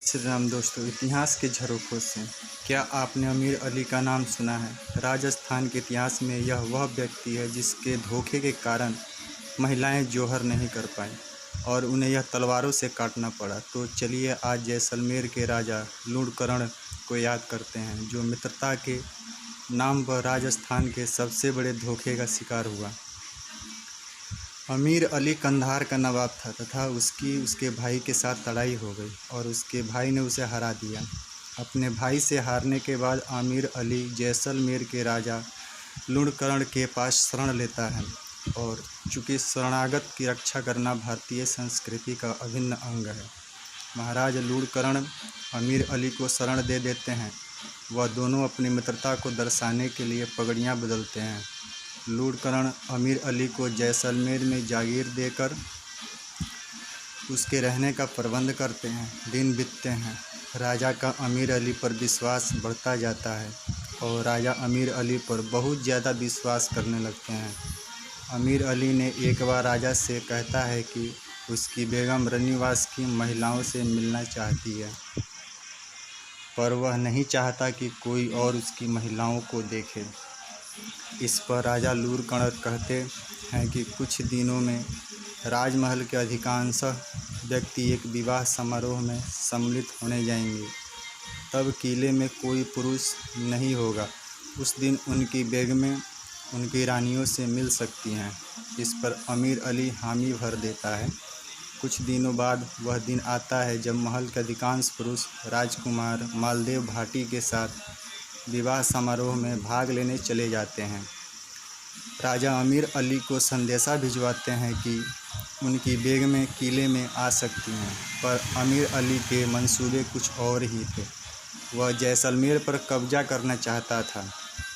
श्री राम दोस्तों, इतिहास के झरोखों से क्या आपने अमीर अली का नाम सुना है? राजस्थान के इतिहास में यह वह व्यक्ति है जिसके धोखे के कारण महिलाएं जौहर नहीं कर पाईं और उन्हें यह तलवारों से काटना पड़ा। तो चलिए आज जैसलमेर के राजा लूणकरण को याद करते हैं, जो मित्रता के नाम पर राजस्थान के सबसे बड़े धोखे का शिकार हुआ। अमीर अली कंधार का नवाब था तथा उसकी उसके भाई के साथ लड़ाई हो गई और उसके भाई ने उसे हरा दिया। अपने भाई से हारने के बाद अमीर अली जैसलमेर के राजा लूणकरण के पास शरण लेता है और चूँकि शरणागत की रक्षा करना भारतीय संस्कृति का अभिन्न अंग है, महाराज लूणकरण अमीर अली को शरण दे देते हैं। वह दोनों अपनी मित्रता को दर्शाने के लिए पगड़ियाँ बदलते हैं। लूणकरण अमीर अली को जैसलमेर में जागीर देकर उसके रहने का प्रबंध करते हैं। दिन बीतते हैं, राजा का अमीर अली पर विश्वास बढ़ता जाता है और राजा अमीर अली पर बहुत ज़्यादा विश्वास करने लगते हैं। अमीर अली ने एक बार राजा से कहता है कि उसकी बेगम रनिवास की महिलाओं से मिलना चाहती है, पर वह नहीं चाहता कि कोई और उसकी महिलाओं को देखे। इस पर राजा लूणकरण कहते हैं कि कुछ दिनों में राजमहल के अधिकांश व्यक्ति एक विवाह समारोह में सम्मिलित होने जाएंगे। तब किले में कोई पुरुष नहीं होगा। उस दिन उनकी बेगमें उनकी रानियों से मिल सकती हैं। इस पर अमीर अली हामी भर देता है। कुछ दिनों बाद वह दिन आता है जब महल के अधिकांश पुरुष राजकुमार मालदेव भाटी के साथ विवाह समारोह में भाग लेने चले जाते हैं। राजा अमीर अली को संदेशा भिजवाते हैं कि उनकी बेगमें किले में आ सकती हैं, पर अमीर अली के मंसूबे कुछ और ही थे। वह जैसलमेर पर कब्जा करना चाहता था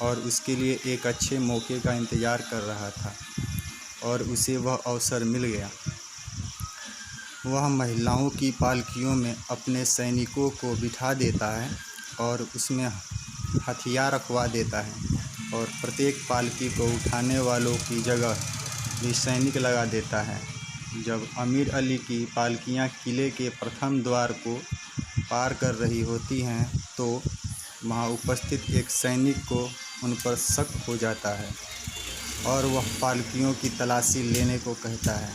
और उसके लिए एक अच्छे मौके का इंतज़ार कर रहा था और उसे वह अवसर मिल गया। वह महिलाओं की पालकियों में अपने सैनिकों को बिठा देता है और उसमें हथियार रखवा देता है और प्रत्येक पालकी को उठाने वालों की जगह भी सैनिक लगा देता है। जब अमीर अली की पालकियां किले के प्रथम द्वार को पार कर रही होती हैं तो वहां उपस्थित एक सैनिक को उन पर शक हो जाता है और वह पालकियों की तलाशी लेने को कहता है।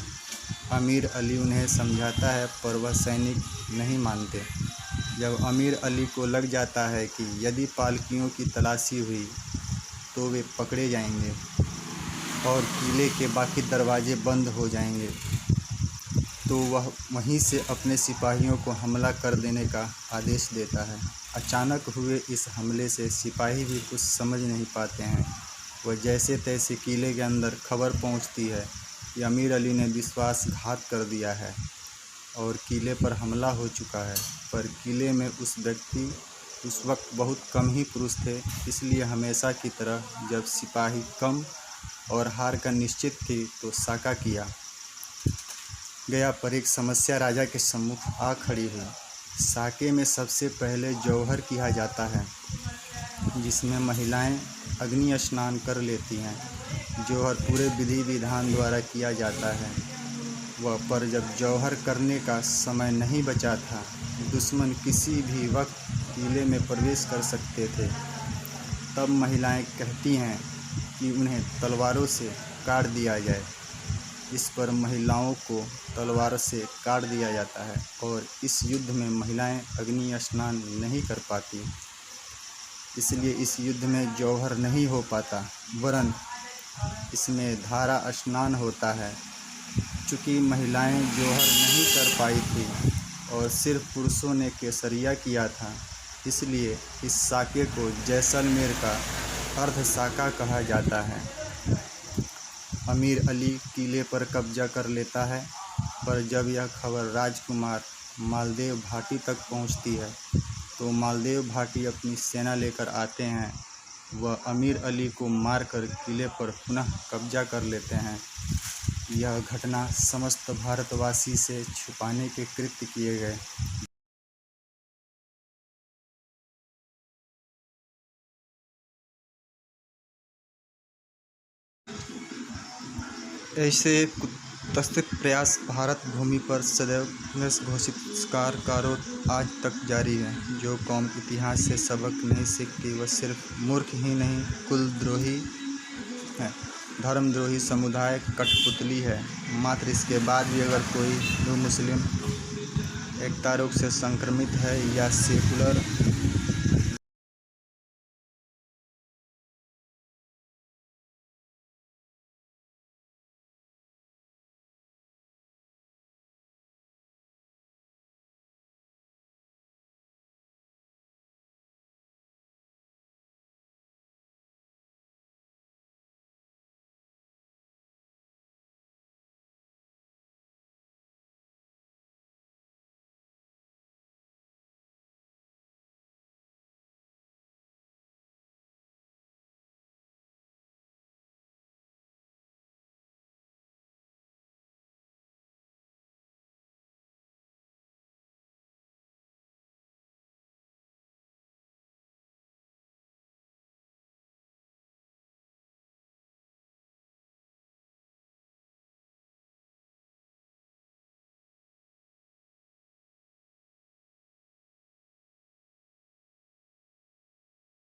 अमीर अली उन्हें समझाता है, पर वह सैनिक नहीं मानते। जब अमीर अली को लग जाता है कि यदि पालकियों की तलाशी हुई तो वे पकड़े जाएंगे और किले के बाकी दरवाजे बंद हो जाएंगे, तो वह वहीं से अपने सिपाहियों को हमला कर देने का आदेश देता है। अचानक हुए इस हमले से सिपाही भी कुछ समझ नहीं पाते हैं। वह जैसे तैसे किले के अंदर खबर पहुंचती है कि अमीर अली ने विश्वासघात कर दिया है और किले पर हमला हो चुका है। पर किले में उस वक्त बहुत कम ही पुरुष थे, इसलिए हमेशा की तरह जब सिपाही कम और हार का निश्चित थी तो साका किया गया। पर एक समस्या राजा के सम्मुख आ खड़ी हुई। साके में सबसे पहले जौहर किया जाता है, जिसमें महिलाएं अग्नि स्नान कर लेती हैं। जौहर पूरे विधि विधान द्वारा किया जाता है। पर जब जौहर करने का समय नहीं बचा था, दुश्मन किसी भी वक्त किले में प्रवेश कर सकते थे। तब महिलाएं कहती हैं कि उन्हें तलवारों से काट दिया जाए। इस पर महिलाओं को तलवार से काट दिया जाता है और इस युद्ध में महिलाएं अग्नि स्नान नहीं कर पाती, इसलिए इस युद्ध में जौहर नहीं हो पाता, वरन इसमें धारा स्नान होता है। चूँकि महिलाएं जौहर नहीं कर पाई थी और सिर्फ पुरुषों ने केसरिया किया था, इसलिए इस साके को जैसलमेर का अर्ध साका कहा जाता है। अमीर अली किले पर कब्जा कर लेता है, पर जब यह खबर राजकुमार मालदेव भाटी तक पहुंचती है तो मालदेव भाटी अपनी सेना लेकर आते हैं। वह अमीर अली को मारकर किले पर पुनः कब्जा कर लेते हैं। यह घटना समस्त भारतवासी से छुपाने के कृत्य किए गए। ऐसे तस्तिक प्रयास भारत भूमि पर सदैव घोषित कारों आज तक जारी है। जो कौम इतिहास से सबक नहीं सीखती वह सिर्फ मूर्ख ही नहीं कुलद्रोही है, धर्मद्रोही, समुदाय कठपुतली है। मात्र इसके बाद भी अगर कोई हिंदू मुस्लिम एकता रोग से संक्रमित है या सेकुलर